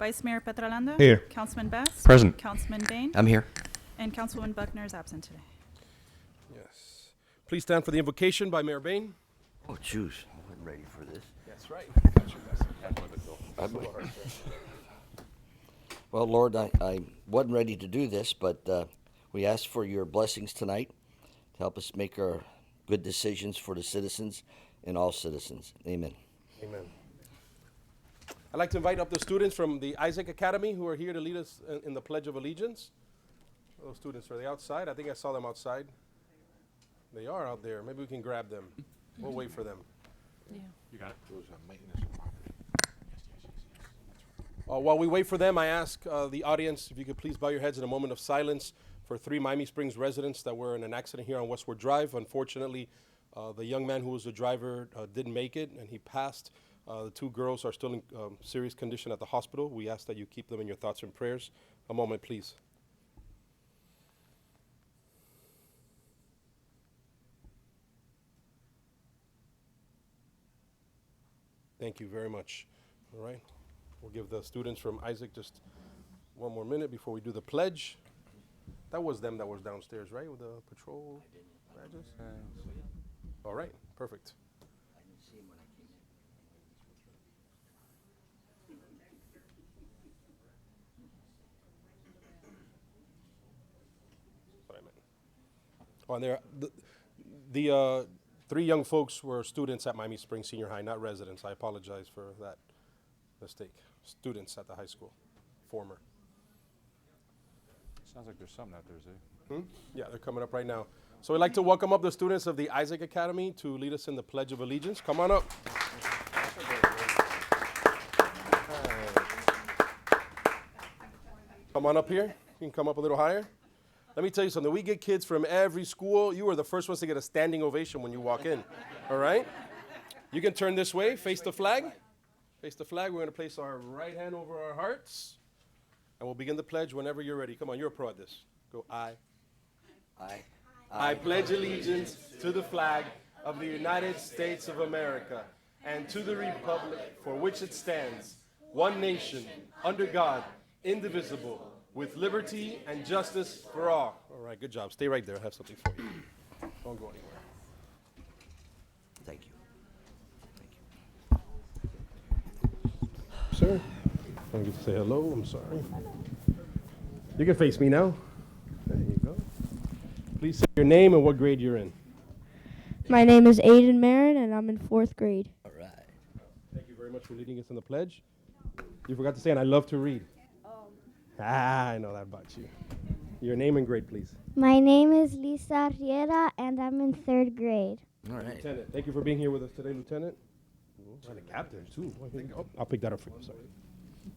Vice Mayor Petralanda. Here. Councilman Bass. Present. Councilman Bain. I'm here. And Councilwoman Buckner is absent today. Yes. Please stand for the invocation by Mayor Bain. Oh, choose. I wasn't ready for this. That's right. Well, Lord, I wasn't ready to do this, but we ask for your blessings tonight to help us make our good decisions for the citizens and all citizens. Amen. Amen. I'd like to invite up the students from the Isaac Academy who are here to lead us in the Pledge of Allegiance. Those students, are they outside? I think I saw them outside. They are out there. Maybe we can grab them. We'll wait for them. You got it. While we wait for them, I ask the audience if you could please bow your heads in a moment of silence for 3 Miami Springs residents that were in an accident here on Westward Drive. Unfortunately, the young man who was the driver didn't make it, and he passed. The 2 girls are still in serious condition at the hospital. We ask that you keep them in your thoughts and prayers. A moment, please. Thank you very much. All right. We'll give the students from Isaac just 1 more minute before we do the pledge. That was them that was downstairs, right, with the patrol badges? All right, perfect. Sorry, man. Oh, and the 3 young folks were students at Miami Springs Senior High, not residents. I apologize for that mistake. Students at the high school, former. Sounds like there's something out there, Zay. Yeah, they're coming up right now. So we'd like to welcome up the students of the Isaac Academy to lead us in the Pledge of Allegiance. Come on up. Come on up here. You can come up a little higher. Let me tell you something. We get kids from every school. You are the first ones to get a standing ovation when you walk in. All right? You can turn this way, face the flag. Face the flag. We're going to place our right hand over our hearts. And we'll begin the pledge whenever you're ready. Come on, you're a pro at this. Go, I pledge allegiance to the flag of the United States of America and to the republic for which it stands, one nation, under God, indivisible, with liberty and justice for all. All right, good job. Stay right there. I have something for you. Don't go anywhere. Thank you. Sir, I don't get to say hello. I'm sorry. You can face me now. There you go. Please say your name and what grade you're in. My name is Aiden Marin, and I'm in 4th grade. All right. Thank you very much for leading us in the pledge. You forgot to say, and I love to read. I know that about you. Your name and grade, please. My name is Lisa Riera, and I'm in 3rd grade. All right. Lieutenant, thank you for being here with us today, Lieutenant. And the captain, too. Oh, I'll pick that up for you. Sorry.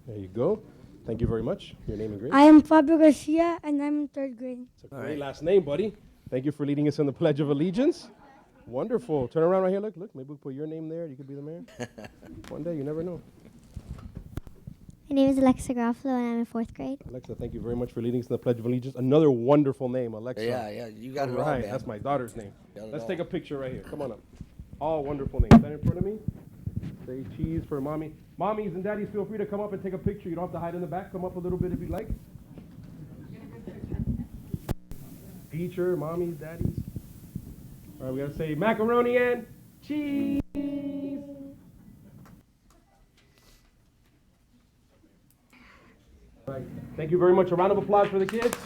There you go. Thank you very much. Your name and grade. I am Fabio Garcia, and I'm in 3rd grade. It's a great last name, buddy. Thank you for leading us in the Pledge of Allegiance. Wonderful. Turn around right here. Look. Maybe we'll put your name there. You could be the mayor. One day, you never know. My name is Alexa Garofalo, and I'm in 4th grade. Alexa, thank you very much for leading us in the Pledge of Allegiance. Another wonderful name, Alexa. Yeah, you got it all, Right, man. that's my daughter's name. Got it Let's all. take a picture right here. Come on up. All wonderful names. Stand in front of me. Say cheese for mommy. Mommies and daddies, feel free to come up and take a picture. You don't have to hide in the back. Come up a little bit if you'd like. Teacher, mommies, daddies. All right, we got to say macaroni and cheese. All right. Thank you very much. A round of applause for the kids.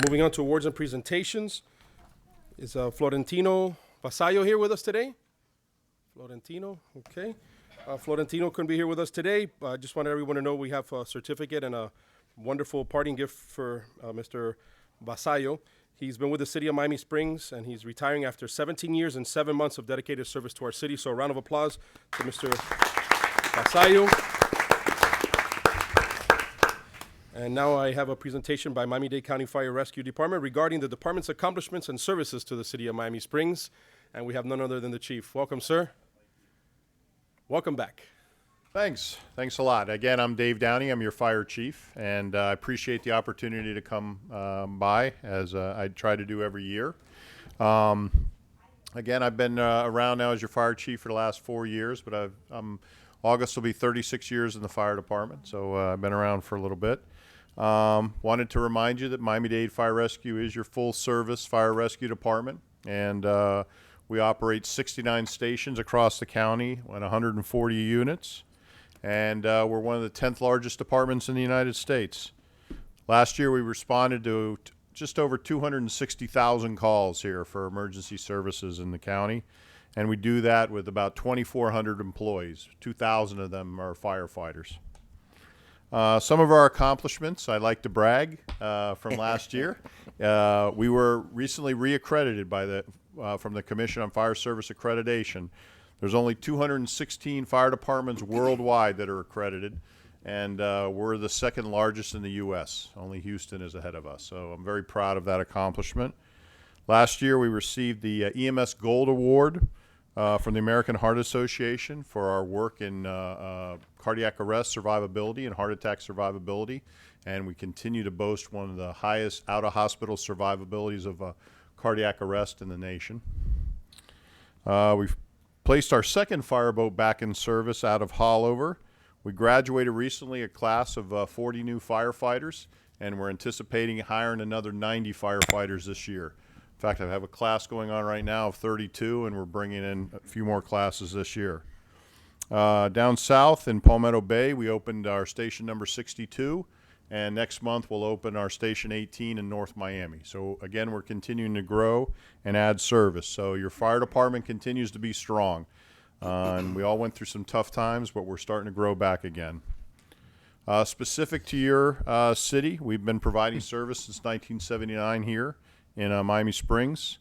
Moving on to awards and presentations. Is Florentino Vasallo here with us today? Florentino, okay. Florentino couldn't be here with us today. I just wanted everyone to know we have a certificate and a wonderful parting gift for Mr. Vasallo. He's been with the city of Miami Springs, and he's retiring after 17 years and 7 months of dedicated service to our city. So a round of applause to Mr. Vasallo. And now I have a presentation by Miami-Dade County Fire Rescue Department regarding the department's accomplishments and services to the city of Miami Springs. And we have none other than the chief. Welcome, sir. Welcome back. Thanks. Thanks a lot. Again, I'm Dave Downey. I'm your fire chief, and I appreciate the opportunity to come by as I try to do every year. Again, I've been around now as your fire chief for the last 4 years, but August will be 36 years in the fire department, so I've been around for a little bit. Wanted to remind you that Miami-Dade Fire Rescue is your full-service fire rescue department, and we operate 69 stations across the county and 140 units, and we're one of the 10th largest departments in the United States. Last year, we responded to just over 260,000 calls here for emergency services in the county, and we do that with about 2,400 employees. 2,000 of them are firefighters. Some of our accomplishments, I like to brag, from last year. We were recently reaccredited by from the Commission on Fire Service Accreditation. There's only 216 fire departments worldwide that are accredited, and we're the second largest in the U.S. Only Houston is ahead of us, so I'm very proud of that accomplishment. Last year, we received the EMS Gold Award from the American Heart Association for our work in cardiac arrest survivability and heart attack survivability, and we continue to boast one of the highest out-of-hospital survivabilities of cardiac arrest in the nation. We've placed our second fireboat back in service out of Haulover. We graduated recently a class of 40 new firefighters, and we're anticipating hiring another 90 firefighters this year. In fact, I have a class going on right now of 32, and we're bringing in a few more classes this year. Down south in Palmetto Bay, we opened our station number 62, and next month we'll open our station 18 in North Miami. So again, we're continuing to grow and add service. So your fire department continues to be strong. And we all went through some tough times, but we're starting to grow back again. Specific to your city, we've been providing service since 1979 here in Miami Springs.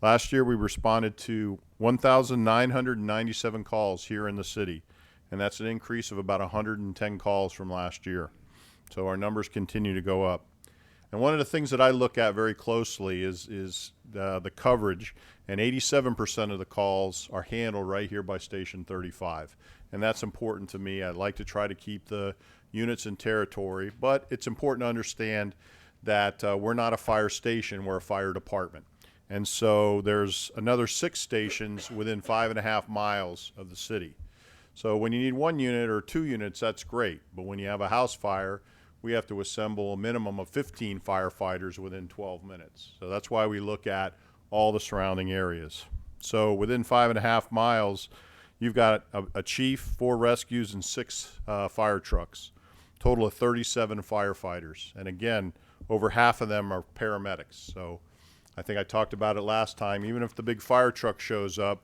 Last year, we responded to 1,997 calls here in the city, and that's an increase of about 110 calls from last year. So our numbers continue to go up. And one of the things that I look at very closely is the coverage, and 87% of the calls are handled right here by Station 35. And that's important to me. I'd like to try to keep the units in territory, but it's important to understand that we're not a fire station, we're a fire department. And so there's another 6 stations within 5.5 miles of the city. So when you need 1 unit or 2 units, that's great. But when you have a house fire, we have to assemble a minimum of 15 firefighters within 12 minutes. So that's why we look at all the surrounding areas. So within 5.5 miles, you've got a chief, 4 rescues, and 6 fire trucks. Total of 37 firefighters. And again, over half of them are paramedics. So I think I talked about it last time. Even if the big fire truck shows up,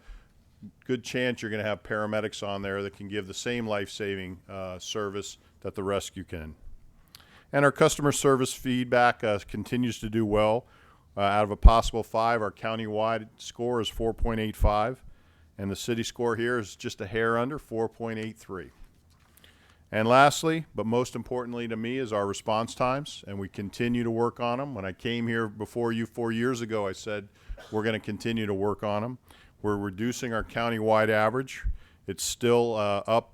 good chance you're going to have paramedics on there that can give the same life-saving service that the rescue can. And our customer service feedback continues to do well. Out of a possible 5, our county-wide score is 4.85, and the city score here is just a hair under, 4.83. And lastly, but most importantly to me, is our response times, and we continue to work on them. When I came here before you 4 years ago, I said we're going to continue to work on them. We're reducing our county-wide average. It's still up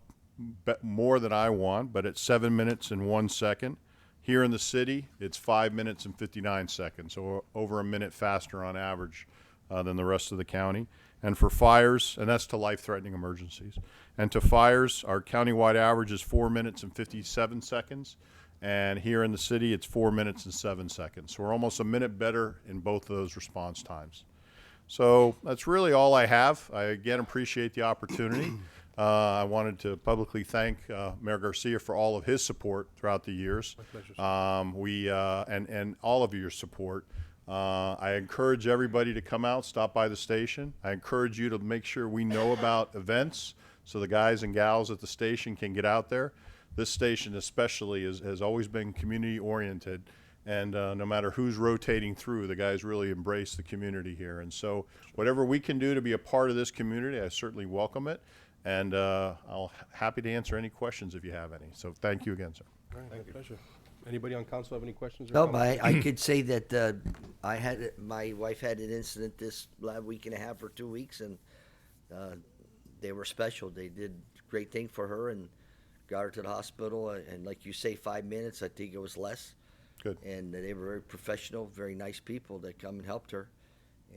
more than I want, but it's 7 minutes and 1 second. Here in the city, it's 5 minutes and 59 seconds, so we're over a minute faster on average than the rest of the county. And for fires, and that's to life-threatening emergencies, and to fires, our countywide average is 4 minutes and 57 seconds, and here in the city, it's 4 minutes and 7 seconds. So we're almost a minute better in both of those response times. So that's really all I have. I again appreciate the opportunity. I wanted to publicly thank Mayor Garcia for all of his support throughout the years. My pleasure. And all of your support. I encourage everybody to come out, stop by the station. I encourage you to make sure we know about events so the guys and gals at the station can get out there. This station especially has always been community oriented, and no matter who's rotating through, the guys really embrace the community here. And so whatever we can do to be a part of this community, I certainly welcome it. And I'll happy to answer any questions if you have any. So thank you again, sir. All right, my pleasure. Anybody on council have any questions? Or No, comments? but I could say that my wife had an incident this last week and a half or 2 weeks, and they were special. They did a great thing for her and got her to the hospital. And like you say, 5 minutes, I think it was less. Good. And they were very professional, very nice people that come and helped her.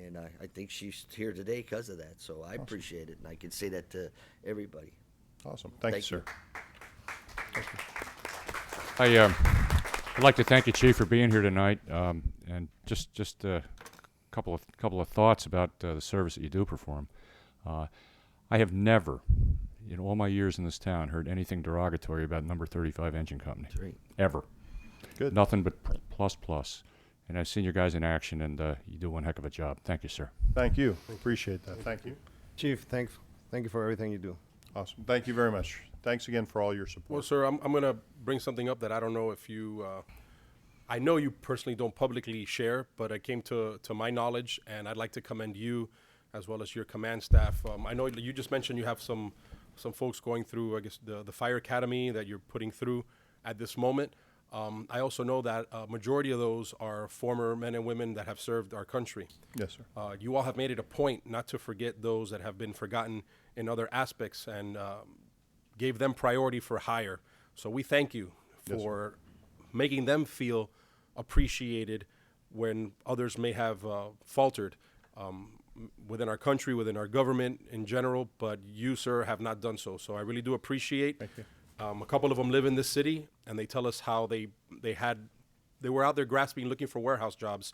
And I think she's here today because of that. So I appreciate it, and I can say that to everybody. Awesome. Thank you, Thank sir. I'd like to thank you, Chief, for being here tonight, and just a couple of thoughts about the service that you do perform. I have never, in all my years in this town, heard anything derogatory about Number 35 Engine Company. Great. Ever. Good. Nothing but plus. And I've seen you guys in action, and you do one heck of a job. Thank you, sir. Thank you. Appreciate that. Thank you. Chief, thank you for everything you do. Awesome. Thank you very much. Thanks again for all your support. Well, sir, I'm going to bring something up that I don't know if you, I know you personally don't publicly share, but it came to my knowledge, and I'd like to commend you as well as your command staff. I know you just mentioned you have some folks going through, I guess, the fire academy that you're putting through at this moment. I also know that a majority of those are former men and women that have served our country. Yes, sir. You all have made it a point not to forget those that have been forgotten in other aspects, and gave them priority for hire. So we thank you Yes, for making them feel appreciated when others may have faltered within our country, within our government in general, but you, sir, have not done so. So I really do appreciate. Thank you. A couple of them live in this city, and they tell us how they were out there grasping, looking for warehouse jobs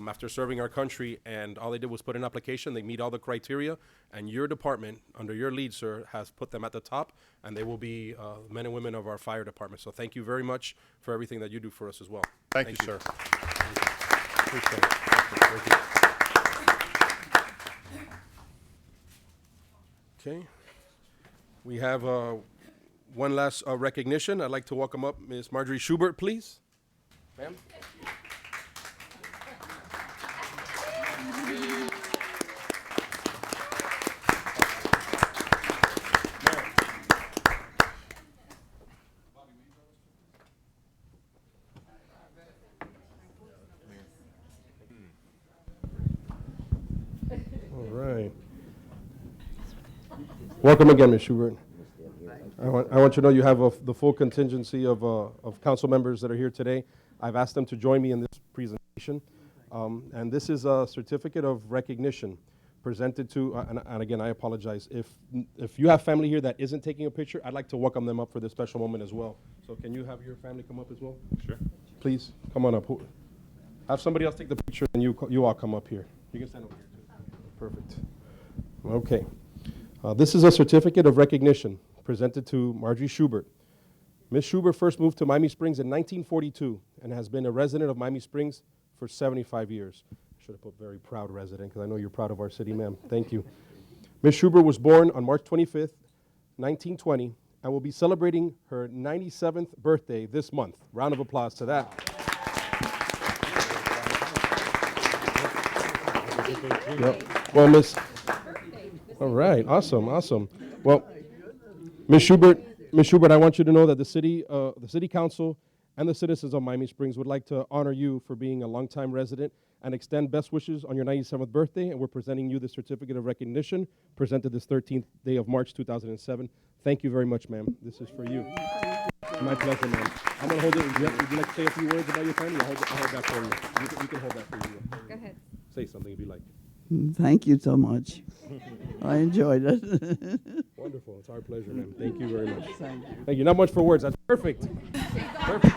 after serving our country, and all they did was put in an application. They meet all the criteria, and your department, under your lead, sir, has put them at the top, and they will be men and women of our fire department. So thank you very much for everything that you do for us as well. Thank you, sir. Appreciate it. Thank you. Okay. We have one last recognition. I'd like to welcome up Ms. Marjorie Schubert, please. Ma'am. All right. Welcome again, Ms. Schubert. I want you to know you have the full contingency of council members that are here today. I've asked them to join me in this presentation. And this is a certificate of recognition presented to, and again, I apologize. If you have family here that isn't taking a picture, I'd like to welcome them up for this special moment as well. So can you have your family come up as well? Sure. Please, come on up. Have somebody else take the picture, and you all come up here. You can stand over here too. Perfect. Okay. This is a certificate of recognition presented to Marjorie Schubert. Ms. Schubert first moved to Miami Springs in 1942 and has been a resident of Miami Springs for 75 years. I should have put very proud resident because I know you're proud of our city, ma'am. Thank you. Ms. Schubert was born on March 25th, 1920, and will be celebrating her 97th birthday this month. Round of applause to that. Yep. Well, Miss. All right, awesome. Well, Ms. Schubert, I want you to know that the city council and the citizens of Miami Springs would like to honor you for being a longtime resident and extend best wishes on your 97th birthday. And we're presenting you the certificate of recognition presented this 13th day of March 2007. Thank you very much, ma'am. This is for you. My pleasure, ma'am. I'm gonna hold it. Would you like to say a few words about your family? I'll hold that for you. You can hold that for you. Go ahead. Say something if you like. Thank you so much. I enjoyed it. Wonderful. It's our pleasure, ma'am. Thank you very much. Thank you. Thank you. Not much for words. That's perfect. Perfect.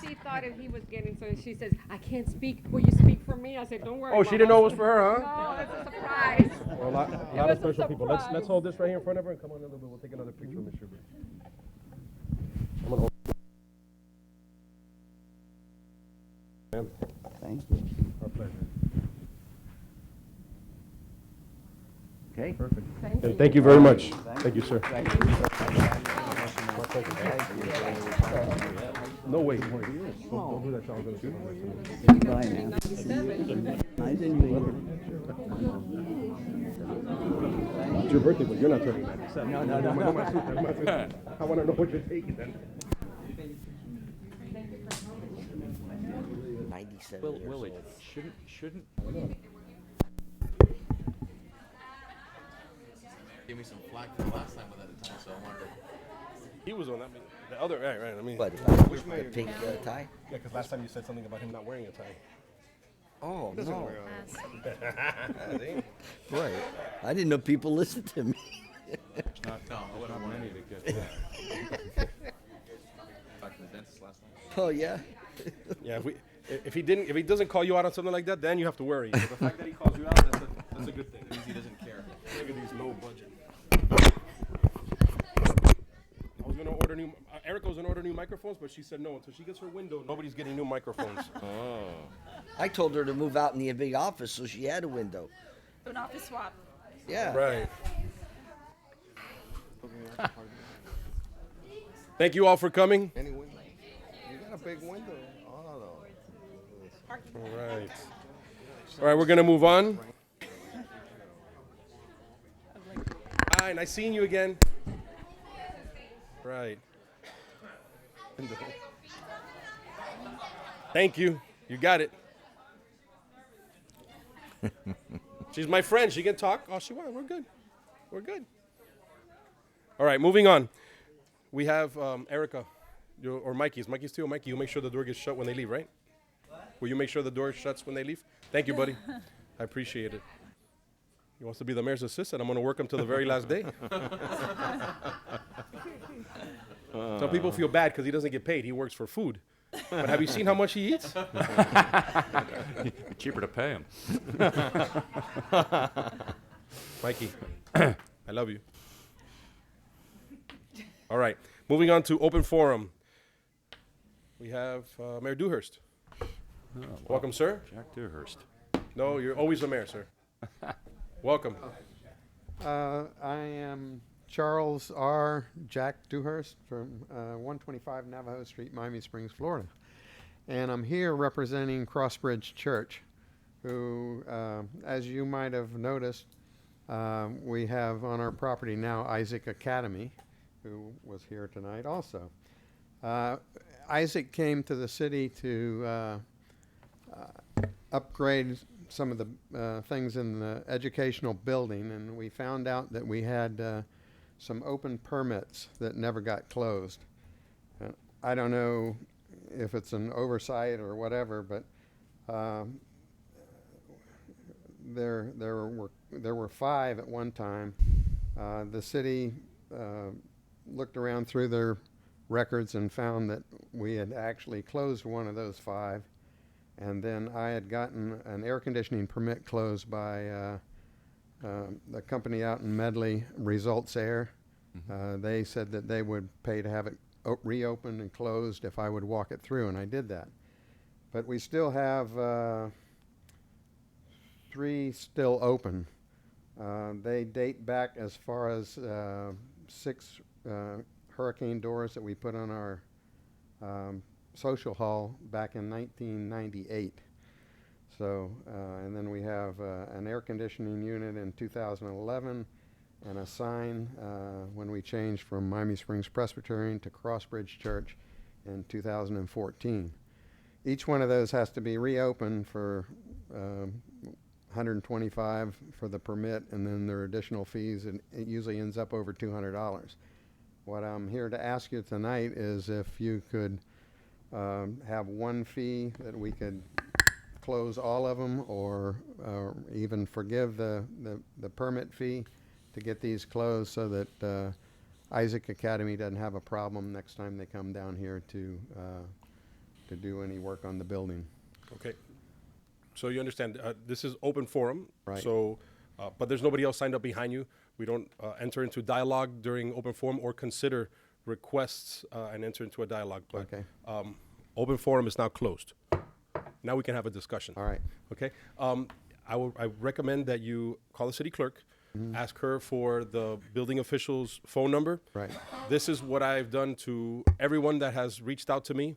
She thought if he was getting, so she says, I can't speak. Will you speak for me? I said, don't worry. Oh, she didn't know it was for her, huh? No, it's a surprise. Well, a lot of special people. Let's hold this right here in front of her and come on a little bit. We'll take another picture of Ms. Schubert. I'm gonna hold. Ma'am, Thank you. our pleasure. Okay? Perfect. Thank you very much. Thank you, sir. No, wait. Don't do that, Charles. Bye now. Nice and you. It's your birthday, but you're not turning 97. No. I want to know what you're taking then. 77 years old. shouldn't. Give me some flack for the last time without a tie, so I wanted to. He was on that. The other, right. I mean, What, about the pink tie? yeah, because last time you said something about him not wearing a tie. Oh, no. See? Boy, I didn't know people listened to me. Not many to get. Back to the dentist last night. Oh, yeah? Yeah, if he doesn't call you out on something like that, then you have to worry. But the fact that he calls you out, that's a good thing. He doesn't care. Look at these low budget. I was gonna order new. Erica was gonna order new microphones, but she said no until she gets her window. Nobody's getting new microphones. I told her to move out in the big office, so she had a window. An office swap. Yeah. Right. Thank you all for coming. Any window? You got a big window. Oh, no. All right. All right, we're gonna move on. Hi, nice seeing you again. Right. Thank you. You got it. She's my friend. She can talk. Oh, she won. We're good. We're good. All right, moving on. We have Erica, or Mikey. Is Mikey still? Mikey, you make sure the door gets shut when they leave, right? Will you make sure the door shuts when they leave? Thank you, buddy. I appreciate it. He wants to be the mayor's assistant. I'm going to work him till the very last day. Some people feel bad because he doesn't get paid. He works for food. But have you seen how much he eats? Cheaper to pay him. Mikey, I love you. All right, moving on to open forum. We have Mayor Dewhurst. Welcome, sir. Jack Dewhurst. No, you're always the mayor, sir. Welcome. I am Charles R. Jack Dewhurst from 125 Navajo Street, Miami Springs, Florida. And I'm here representing Crossbridge Church, who, as you might have noticed, we have on our property now Isaac Academy, who was here tonight also. Isaac came to the city to upgrade some of the things in the educational building, and we found out that we had some open permits that never got closed. I don't know if it's an oversight or whatever, but there were 5 at one time. The city looked around through their records and found that we had actually closed one of those 5. And then I had gotten an air conditioning permit closed by the company out in Medley, Results Air. They said that they would pay to have it reopened and closed if I would walk it through, and I did that. But we still have 3 still open. They date back as far as 6 hurricane doors that we put on our social hall back in 1998. So, and then we have an air conditioning unit in 2011 and a sign when we changed from Miami Springs Presbyterian to Crossbridge Church in 2014. Each one of those has to be reopened for $125 for the permit, and then there are additional fees, and it usually ends up over $200. What I'm here to ask you tonight is if you could have one fee that we could close all of them, or even forgive the permit fee to get these closed, so that Isaac Academy doesn't have a problem next time they come down here to do any work on the building. Okay. So you understand, this is open forum. Right. So, but there's nobody else signed up behind you. We don't enter into dialogue during open forum or consider requests and enter into a dialogue. But Okay. Open forum is now closed. Now we can have a discussion. All right. Okay. I recommend that you call the city clerk, ask her for the building official's phone number. Right. This is what I've done to everyone that has reached out to me.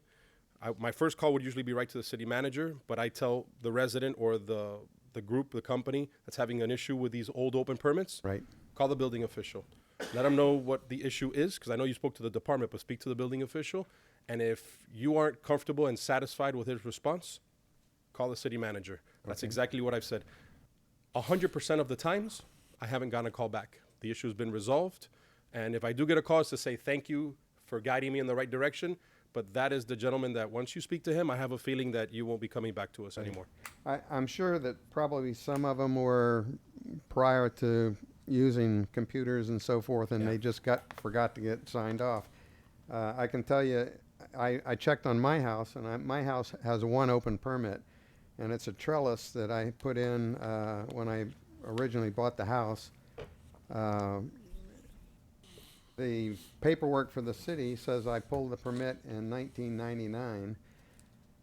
My first call would usually be right to the city manager, but I tell the resident or the group, the company that's having an issue with these old open permits, Right. call the building official. Let them know what the issue is, because I know you spoke to the department, but speak to the building official. And if you aren't comfortable and satisfied with his response, call the city manager. That's exactly what I've said. 100% of the times, I haven't gotten a call back. The issue has been resolved. And if I do get a call, it's to say thank you for guiding me in the right direction. But that is the gentleman that once you speak to him, I have a feeling that you won't be coming back to us anymore. I'm sure that probably some of them were prior to using computers and so forth, and they just forgot to get signed off. I can tell you, I checked on my house, and my house has one open permit, and it's a trellis that I put in when I originally bought the house. The paperwork for the city says I pulled the permit in 1999,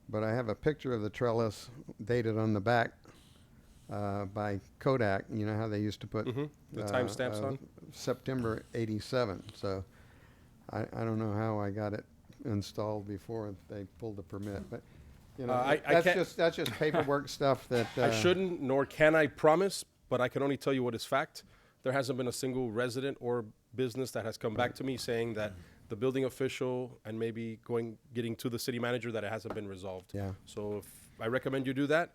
but I have a picture of the trellis dated on the back by Kodak. You know how they used to put The timestamps on? September 87. So I don't know how I got it installed before they pulled the permit, but you know, I that's just paperwork stuff that I shouldn't, nor can I promise, but I can only tell you what is fact. There hasn't been a single resident or business that has come back to me saying that the building official and maybe getting to the city manager that it hasn't been resolved. Yeah. So I recommend you do that,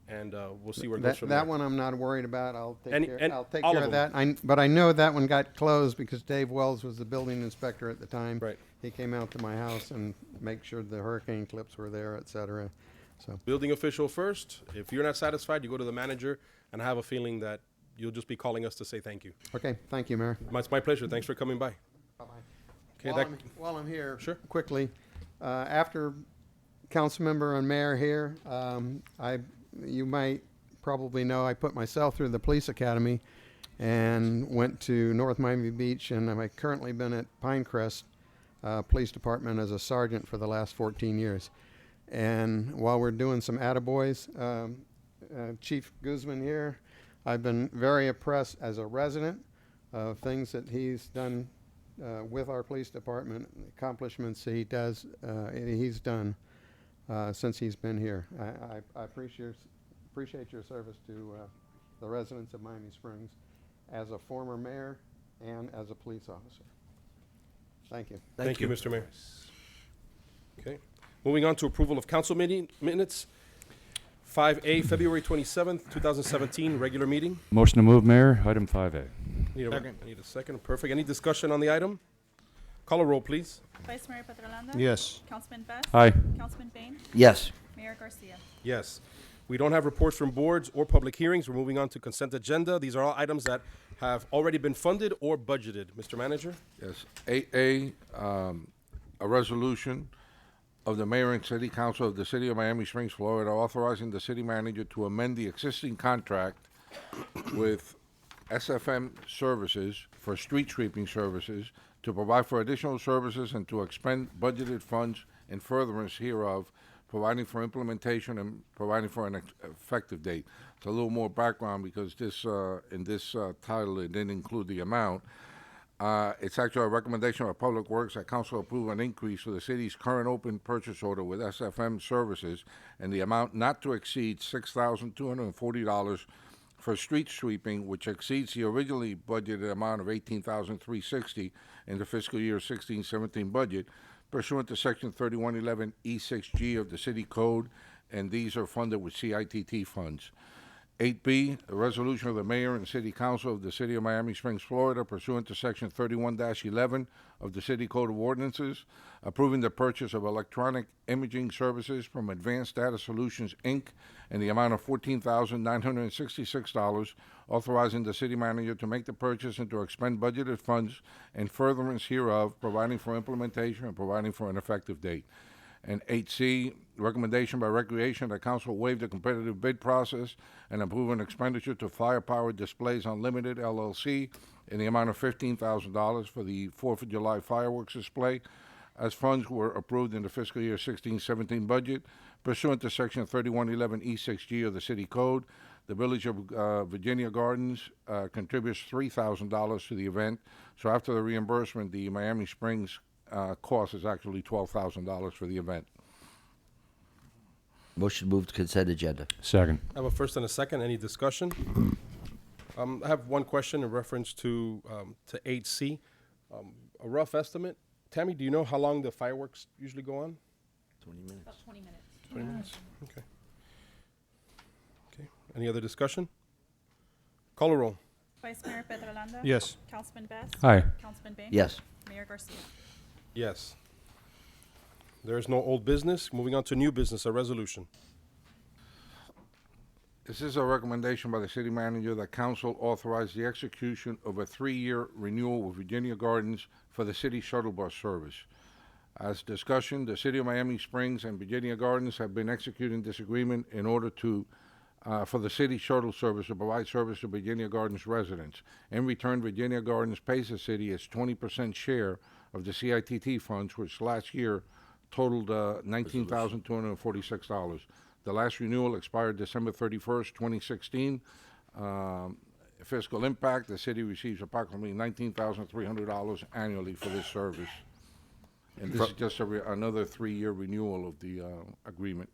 and we'll see where it goes from there. That one I'm not worried about. I'll take And care all of of that. But I know that one got closed because Dave Wells was the building inspector at the time. Right. He came out to my house and make sure the hurricane clips were there, et cetera. So Building official first. If you're not satisfied, you go to the manager, and I have a feeling that you'll just be calling us to say thank you. okay, thank you, Mayor. It's my pleasure. Thanks for coming by. Bye-bye. Okay, While I'm here, Sure. quickly, after council member and mayor here, you might probably know I put myself through the police academy and went to North Miami Beach, and I've currently been at Pinecrest Police Department as a sergeant for the last 14 years. And while we're doing some attaboys, Chief Guzman here, I've been very impressed as a resident of things that he's done with our police department, accomplishments he's done since he's been here. I appreciate your service to the residents of Miami Springs as a former mayor and as a police officer. Thank you. Thank you, Mr. Mayor. Okay. Moving on to approval of council meeting minutes. 5A, February 27th, 2017, regular meeting. Motion to move, Mayor. Item 5A. I need a second. Perfect. Any discussion on the item? Call a roll, please. Vice Mayor Petrolanda? Yes. Councilman Best? Aye. Councilman Bain? Yes. Mayor Garcia? Yes. We don't have reports from boards or public hearings. We're moving on to consent agenda. These are all items that have already been funded or budgeted. Mr. Manager? Yes. 8A, a resolution of the mayor and city council of the city of Miami Springs, Florida, authorizing the city manager to amend the existing contract with SFM Services for street sweeping services to provide for additional services and to expend budgeted funds in furtherance hereof, providing for implementation and providing for an effective date. It's a little more background because this in this title it didn't include the amount. It's actually a recommendation of Public Works that council approve an increase for the city's current open purchase order with SFM Services and the amount not to exceed $6,240 for street sweeping, which exceeds the originally budgeted amount of $18,360 in the fiscal year 16-17 budget, pursuant to Section 3111 E6G of the City Code, and these are funded with CITT funds. 8B, a resolution of the mayor and city council of the city of Miami Springs, Florida, pursuant to Section 31-11 of the City Code of Ordinances, approving the purchase of electronic imaging services from Advanced Data Solutions, Inc., in the amount of $14,966, authorizing the city manager to make the purchase and to expend budgeted funds in furtherance hereof, providing for implementation and providing for an effective date. And 8C, recommendation by Recreation that council waive the competitive bid process and approve an expenditure to Firepower Displays Unlimited, LLC, in the amount of $15,000 for the 4th of July fireworks display, as funds were approved in the fiscal year 16-17 budget, pursuant to Section 3111 E6G of the City Code. The Village of Virginia Gardens contributes $3,000 to the event. So after the reimbursement, the Miami Springs cost is actually $12,000 for the event. Motion moved to consent agenda. Second. I have a first and a second. Any discussion? I have one question in reference to 8C. A rough estimate. Tammy, do you know how long the fireworks usually go on? 20 minutes. About 20 minutes. 20 minutes? Okay. Any other discussion? Call a roll. Vice Mayor Petrolanda. Yes. Councilman Best. Aye. Councilman Bain. Yes. Mayor Garcia. Yes. There is no old business. Moving on to new business, a resolution. This is a recommendation by the city manager that council authorize the execution of a 3-year renewal with Virginia Gardens for the city shuttle bus service. As discussion, the city of Miami Springs and Virginia Gardens have been executing this agreement in order to for the city shuttle service to provide service to Virginia Gardens residents. In return, Virginia Gardens pays the city its 20% share of the CITT funds, which last year totaled $19,246. The last renewal expired December 31st, 2016. Fiscal impact, the city receives approximately $19,300 annually for this service. And this is just another 3-year renewal of the agreement.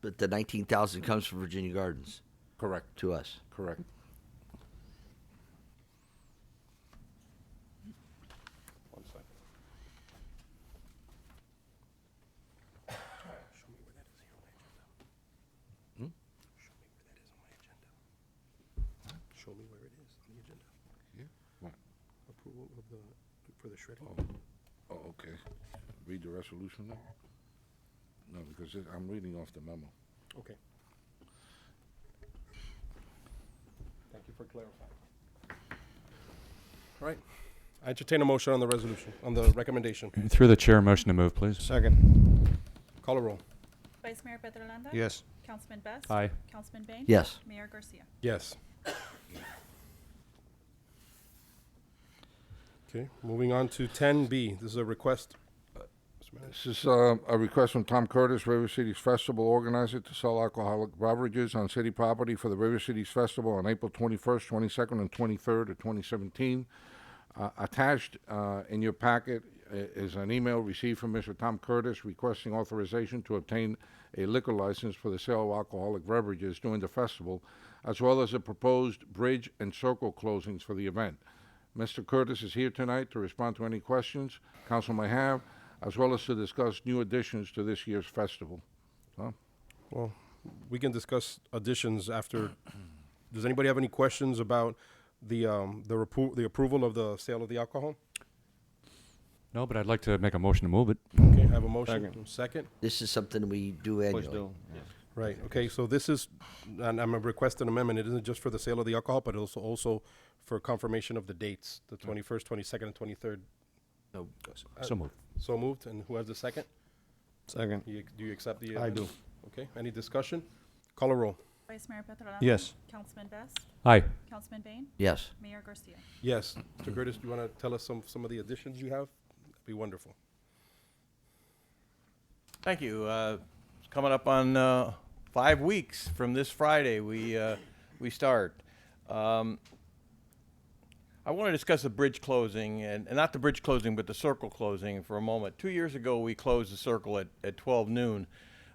But the 19,000 comes from Virginia Gardens Correct, to us. correct. One second. Show me where it is on the agenda. Yeah, what? Approval of the, for the shredding. Oh, okay. Read the resolution then? No, because I'm reading off the memo. Okay. Thank you for clarifying. All right. I entertain a motion on the resolution, on the recommendation. Through the chair, motion to move, please. Second. Call a roll. Vice Mayor Petrolanda. Yes. Councilman Best. Aye. Councilman Bain. Yes. Mayor Garcia. Yes. Okay, moving on to 10B. This is a request. Mr. Manager. This is a request from Tom Curtis, River Cities Festival organizer, to sell alcoholic beverages on city property for the River Cities Festival on April 21st, 22nd, and 23rd of 2017. Attached in your packet is an email received from Mr. Tom Curtis requesting authorization to obtain a liquor license for the sale of alcoholic beverages during the festival, as well as the proposed bridge and circle closings for the event. Mr. Curtis is here tonight to respond to any questions council may have, as well as to discuss new additions to this year's festival. Tom? Well, we can discuss additions after. Does anybody have any questions about the approval of the sale of the alcohol? No, but I'd like to make a motion to move it. Okay, I have a motion. Second. This is something we do annually. Right. Okay. So this is, and I'm requesting an amendment. It isn't just for the sale of the alcohol, but also for confirmation of the dates: the 21st, 22nd, and 23rd. No. So moved. So moved. And who has the second? Second. Do you accept the? I do. Okay. Any discussion? Call a roll. Vice Mayor Petrolanda. Yes. Councilman Best. Aye. Councilman Bain. Yes. Mayor Garcia. Yes. Mr. Curtis, do you want to tell us some of the additions you have? That'd be wonderful. Thank you. It's coming up on 5 weeks from this Friday. We start. I want to discuss the bridge closing, and not the bridge closing, but the circle closing for a moment. 2 years ago, we closed the circle at 12 noon.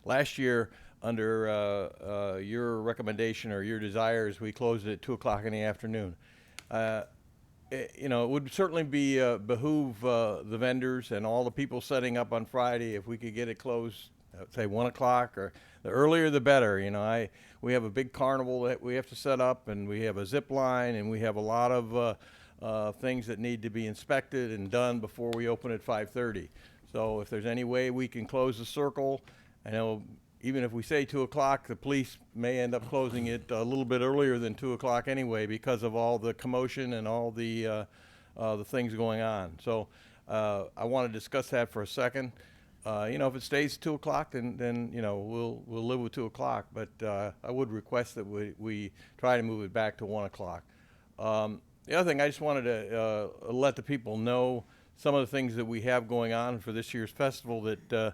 Last year, under your recommendation or your desires, we closed it at 2 o'clock in the afternoon. It would certainly be behoove the vendors and all the people setting up on Friday if we could get it closed, say 1 o'clock, or the earlier the better. We have a big carnival that we have to set up, and we have a zip line, and we have a lot of things that need to be inspected and done before we open at 5:30. So if there's any way we can close the circle, I know even if we say 2 o'clock, the police may end up closing it a little bit earlier than 2 o'clock anyway because of all the commotion and all the things going on. So I want to discuss that for a second. If it stays 2 o'clock, then we'll live with 2 o'clock. But I would request that we try to move it back to 1 o'clock. The other thing, I just wanted to let the people know some of the things that we have going on for this year's festival that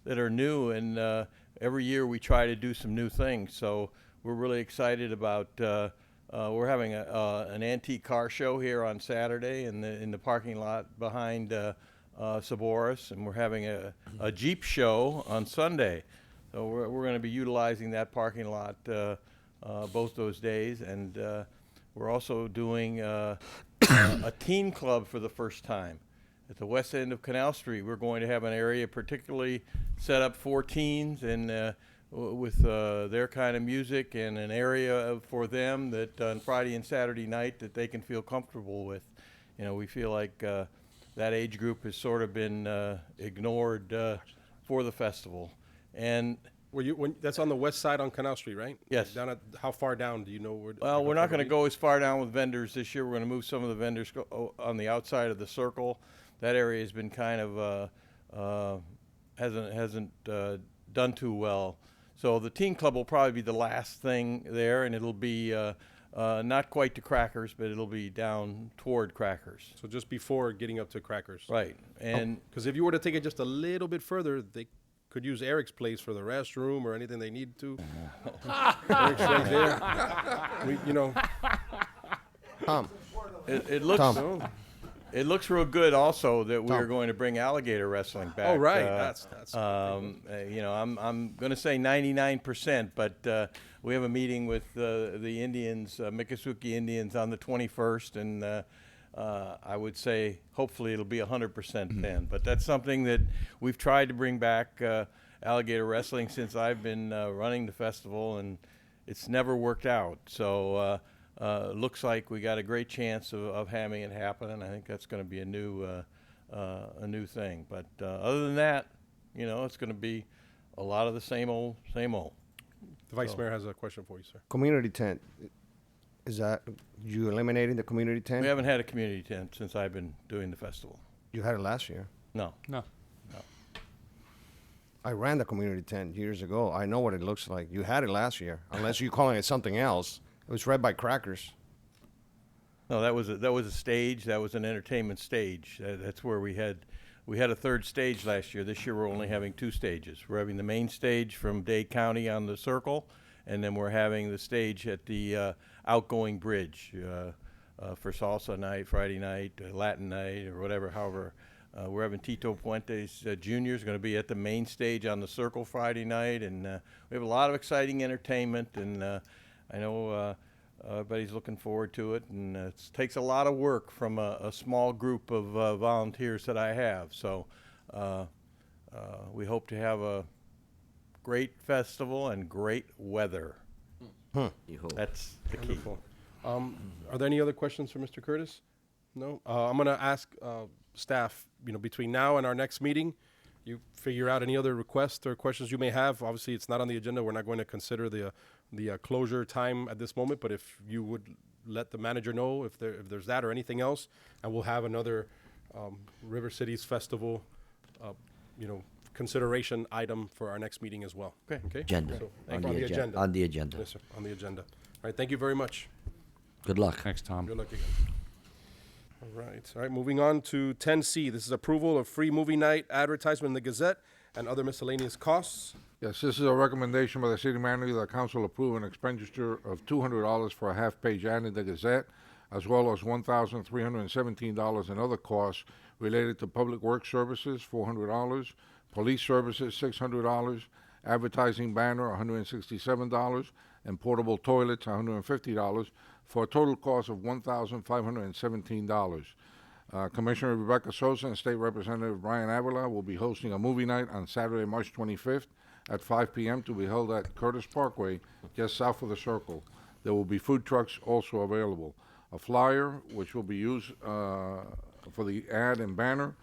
are new, and every year we try to do some new things. So we're really excited about. We're having an antique car show here on Saturday in the parking lot behind Saboris, and we're having a Jeep show on Sunday. So we're going to be utilizing that parking lot both those days, and we're also doing a teen club for the first time. At the west end of Canal Street, we're going to have an area particularly set up for teens, and with their kind of music and an area for them that on Friday and Saturday night that they can feel comfortable with. You know, we feel like that age group has sort of been ignored for the festival. And that's on the west side on Canal Street, right? Yes. Down at, how far down do you know where? Well, we're not going to go as far down with vendors this year. We're going to move some of the vendors on the outside of the circle. That area has been kind of hasn't done too well. So the teen club will probably be the last thing there, and it'll be not quite to Crackers, but it'll be down toward Crackers. So just before getting up to Crackers. Right. And because if you were to take it just a little bit further, they could use Eric's place for the restroom or anything they need to. Eric's right there. You know. Tom. It looks. Tom. It looks real good also that we're going to bring alligator wrestling back. Oh, right. That's you know, I'm going to say 99%, but we have a meeting with the Indians, Miccosukee Indians, on the 21st, and I would say hopefully it'll be 100% then. But that's something that we've tried to bring back, alligator wrestling, since I've been running the festival, and it's never worked out. So looks like we got a great chance of having it happen, and I think that's going to be a new thing. But other than that, you know, it's going to be a lot of the same old, same old. The Vice Mayor has a question for you, sir. Community tent. Is that you eliminating the community tent? We haven't had a community tent since I've been doing the festival. You had it last year. No. I ran the community tent years ago. I know what it looks like. You had it last year, unless you're calling it something else. It was right by Crackers. No, that was a stage. That was an entertainment stage. That's where we had a third stage last year. This year we're only having two stages. We're having the main stage from Dade County on the circle, and then we're having the stage at the outgoing bridge for salsa night, Friday night, Latin night, or whatever. However, we're having Tito Puentes Jr. is going to be at the main stage on the circle Friday night, and we have a lot of exciting entertainment, and I know everybody's looking forward to it, and it takes a lot of work from a small group of volunteers that I have. So we hope to have a great festival and great weather. That's the key. Wonderful. Are there any other questions for Mr. Curtis? No? I'm going to ask staff, you know, between now and our next meeting, you figure out any other requests or questions you may have. Obviously, it's not on the agenda. We're not going to consider the closure time at this moment, but if you would let the manager know if there's that or anything else, and we'll have another River Cities Festival, you know, consideration item for our next meeting as well. Okay. Agenda. So, On on the the agen- agenda. on the agenda. Yes, sir. On the agenda. All right. Thank you very much. Good luck. Thanks, Tom. Good luck again. All right. All right. Moving on to 10C. This is approval of free movie night advertisement in the Gazette and other miscellaneous costs. Yes, this is a recommendation by the city manager that council approve an expenditure of $200 for a half-page ad in the Gazette, as well as $1,317 in other costs related to public works services, $400, police services, $600, advertising banner, $167, and portable toilets, $150, for a total cost of $1,517. Commissioner Rebecca Sosa and State Representative Brian Avila will be hosting a movie night on Saturday, March 25th at 5 p.m. to be held at Curtis Parkway, just south of the Circle. There will be food trucks also available. A flyer, which will be used for the ad and banner,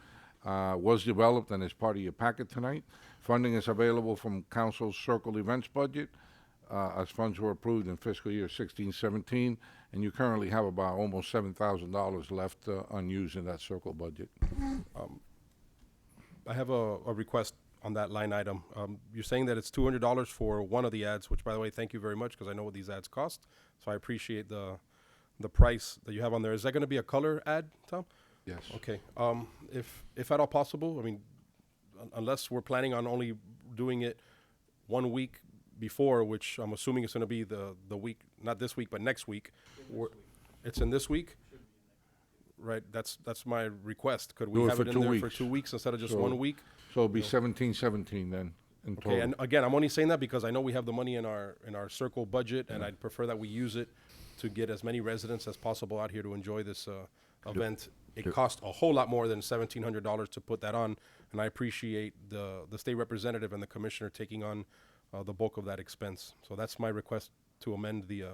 was developed and is part of your packet tonight. Funding is available from Council's Circle Events budget, as funds were approved in fiscal year 16-17, and you currently have about almost $7,000 left unused in that Circle budget. I have a request on that line item. You're saying that it's $200 for one of the ads, which, by the way, thank you very much, because I know what these ads cost. So I appreciate the price that you have on there. Is that going to be a color ad, Tom? Yes. Okay. If at all possible, I mean, unless we're planning on only doing it 1 week before, which I'm assuming is going to be the week, not this week, but next week. It's in this week? Right, that's my request. Could we Do it have for it in 2 there weeks. for 2 weeks instead of just So- 1 week? So it'll be 17-17 then in total. Okay, and again, I'm only saying that because I know we have the money in our Circle budget, and I'd prefer that we use it to get as many residents as possible out here to enjoy this event. It costs a whole lot more than $1,700 to put that on, and I appreciate the state representative and the commissioner taking on the bulk of that expense. So that's my request to amend the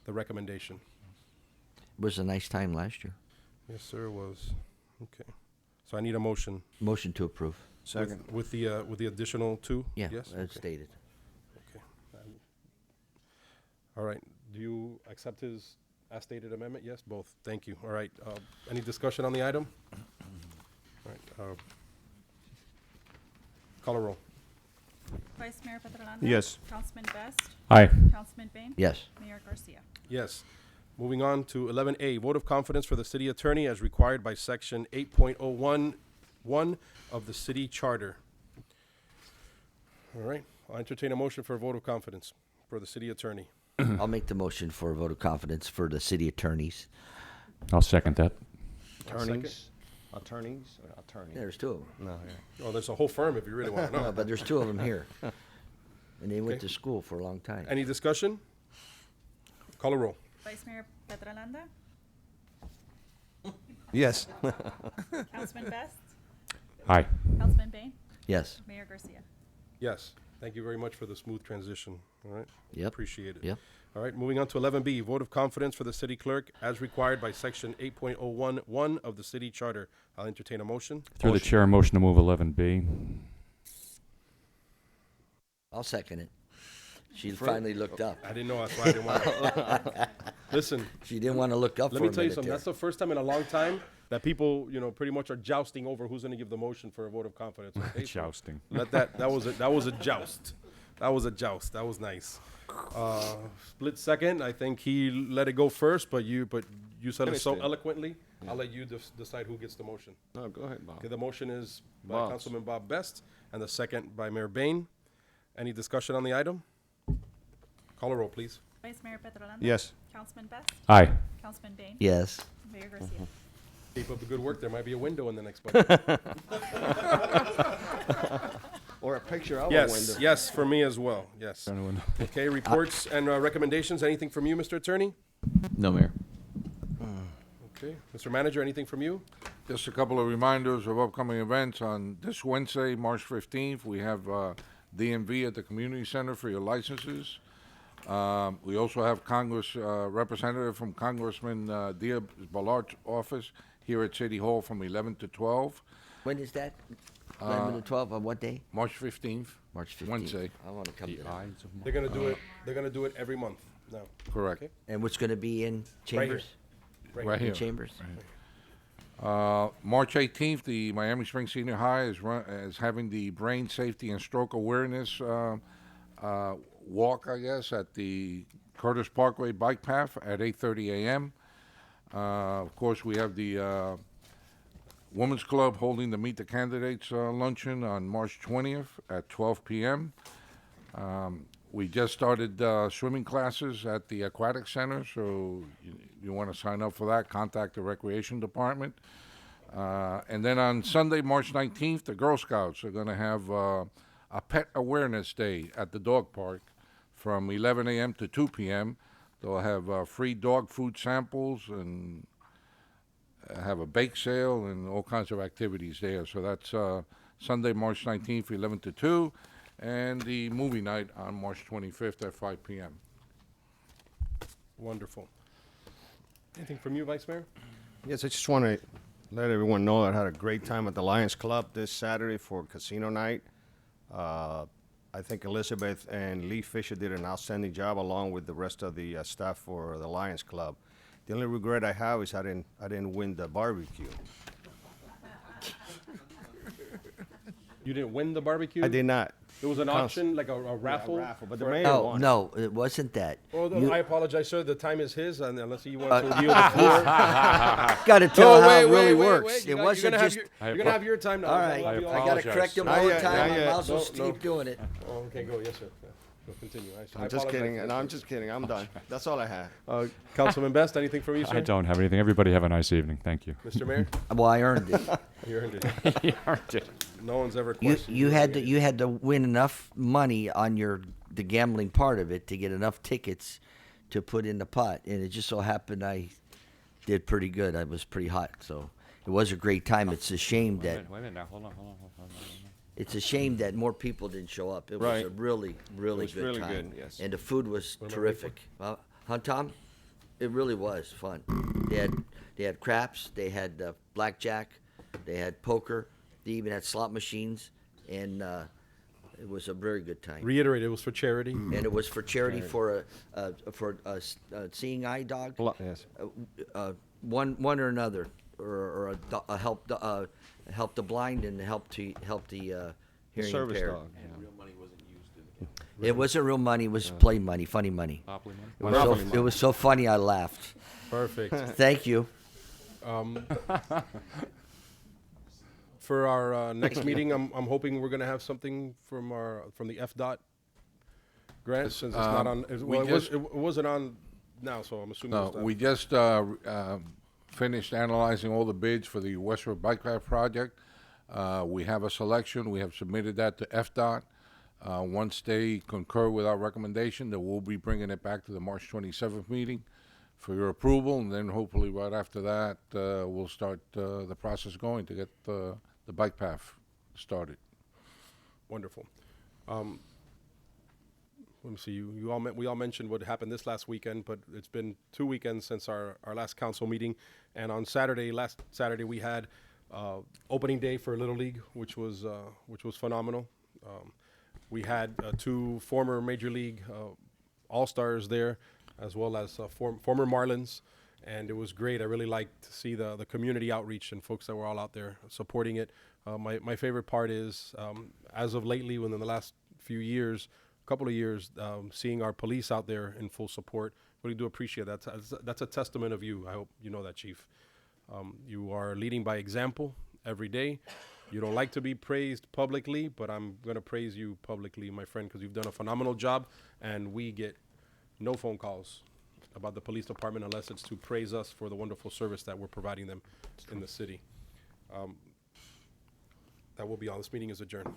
recommendation. It was a nice time last year. Yes, sir, it was. Okay. So I need a motion. Motion to approve. With the additional two? Yeah, Yes? as Okay. stated. Okay. All right. Do you accept his as stated amendment? Yes, both. Thank you. All right. Any discussion on the item? All right. Call a roll. Vice Mayor Petrolano. Yes. Councilman Best. Aye. Councilman Bain. Yes. Mayor Garcia. Yes. Moving on to 11A, vote of confidence for the city attorney as required by section 8.011 of the city charter. All right. I'll entertain a motion for a vote of confidence for the city attorney. I'll make the motion for a vote of confidence for the city attorneys. I'll second that. Attorneys? There's two of them. No, yeah. Oh, there's a whole firm if you really want to know. No, but there's two of them here. And they went to school for a long time. Any discussion? Call a roll. Vice Mayor Petrolanda. Yes. Councilman Best. Aye. Councilman Bain. Yes. Mayor Garcia. Yes. Thank you very much for the smooth transition. All right. Yep. Appreciate it. Yep. All right. Moving on to 11B, vote of confidence for the city clerk as required by section 8.011 of the city charter. I'll entertain a motion. Through the chair, motion to move 11B. I'll second it. She finally looked up. I didn't know. That's why I didn't want to. Listen. She didn't want to look up Let for me a tell you minute something. there. That's the first time in a long time that people, pretty much are jousting over who's going to give the motion for a vote of confidence. Okay? So Jousting. that was a joust. That was a joust. That was nice. Split second. I think he let it go first, but you said it so Finished it. eloquently. I'll let you decide who gets the motion. No, go ahead, Bob. Okay, the motion is by Bob's. Councilman Bob Best, and the second by Mayor Bain. Any discussion on the item? Call a roll, please. Vice Mayor Petrolanda. Yes. Councilman Best. Aye. Councilman Bain. Yes. Mayor Garcia. Keep up the good work. There might be a window in the next budget. Or a picture of a Yes, window. yes, for me as well. Yes. Okay, reports and recommendations. Anything from you, Mr. Attorney? No, Mayor. Okay, Mr. Manager, anything from you? Just a couple of reminders of upcoming events. On this Wednesday, March 15th, we have DMV at the Community Center for your licenses. We also have Congress representative from Congressman Diaz-Balart's office here at City Hall from 11 to 12. When is that? 11 to 12 on what day? March 15th. March 15th. Wednesday. I want to come to that. They're gonna do it. They're gonna do it every month now. Correct. Okay. And what's going to be in Chambers? Right In here. Chambers? March 18th, the Miami Springs Senior High is having the Brain Safety and Stroke Awareness walk, I guess, at the Curtis Parkway Bike Path at 8:30 a.m. Of course, we have the Women's Club holding the Meet the Candidates luncheon on March 20th at 12 p.m. We just started swimming classes at the Aquatic Center, so you want to sign up for that, contact the Recreation Department. And then on Sunday, March 19th, the Girl Scouts are going to have a Pet Awareness Day at the dog park from 11 a.m. to 2 p.m. They'll have free dog food samples and have a bake sale and all kinds of activities there. So that's Sunday, March 19th, 11 to 2, and the movie night on March 25th at 5 p.m. Wonderful. Anything from you, Vice Mayor? Yes, I just want to let everyone know that I had a great time at the Lions Club this Saturday for casino night. I think Elizabeth and Lee Fisher did an outstanding job along with the rest of the staff for the Lions Club. The only regret I have is I didn't win the barbecue. You didn't win the barbecue? I did not. It was an auction, like a raffle? but the for- mayor No, won. no, it wasn't that. Oh, You- I apologize, sir. The time is his, and unless you want to yield the floor. Got to tell No, how wait, it really wait, works. wait. It You're wasn't gonna have just. you're gonna have your time now. All right, I'll I be all got to right. correct him Not all the yet, time. not I yet. also No, keep doing it. Oh, okay, go. Yes, sir. Yeah. Go continue. I I'm just apologize kidding. for No, that. I'm just kidding. I'm done. That's all I had. Councilman Best, anything from you, sir? I don't have anything. Everybody have a nice evening. Thank you. Mr. Mayor? Well, I earned it. You earned it. You earned it. No one's ever You questioned you had to win enough money on the gambling part of it to get enough tickets to put in the pot, and it just so happened I did pretty good. I was pretty hot, so it was a great time. It's a shame that Wait a minute now. Hold on. it's a shame that more people didn't show up. It was Right. a really, really was good really time. good, yes. And the food was terrific. Huh, Tom? It really was fun. They had craps, they had blackjack, they had poker, they even had slot machines, and it was a very good time. Reiterate, it was for charity. And it was for charity for a seeing eye dog. Yes. One or another, or a help the blind and help the hearing Service impaired. dog. Real money wasn't used in It wasn't real money; it was play money, funny money. Monopoly money? It was, Monopoly so, money. it was so funny, I laughed. Perfect. Thank you. For our next meeting, I'm hoping we're going to have something from the FDOT grant, since it's not on. It wasn't on now, so I'm assuming. No, it's not. we just finished analyzing all the bids for the Westward Bike Path project. We have a selection. We have submitted that to FDOT. Once they concur with our recommendation, then we'll be bringing it back to the March 27th meeting for your approval, and then hopefully right after that, we'll start the process going to get the bike path started. Wonderful. Let me see. We all mentioned what happened this last weekend, but it's been 2 weekends since our last council meeting, and on last Saturday, we had opening day for Little League, which was phenomenal. We had 2 former Major League All-Stars there, as well as former Marlins, and it was great. I really liked to see the community outreach and folks that were all out there supporting it. My favorite part is, as of lately, within the last couple of years, seeing our police out there in full support. Really do appreciate that. That's a testament of you. I hope you know that, Chief. You are leading by example every day. You don't like to be praised publicly, but I'm going to praise you publicly, my friend, because you've done a phenomenal job, and we get no phone calls about the police department unless it's to praise us for the wonderful service that we're providing them in the city. That will be all. This meeting is adjourned.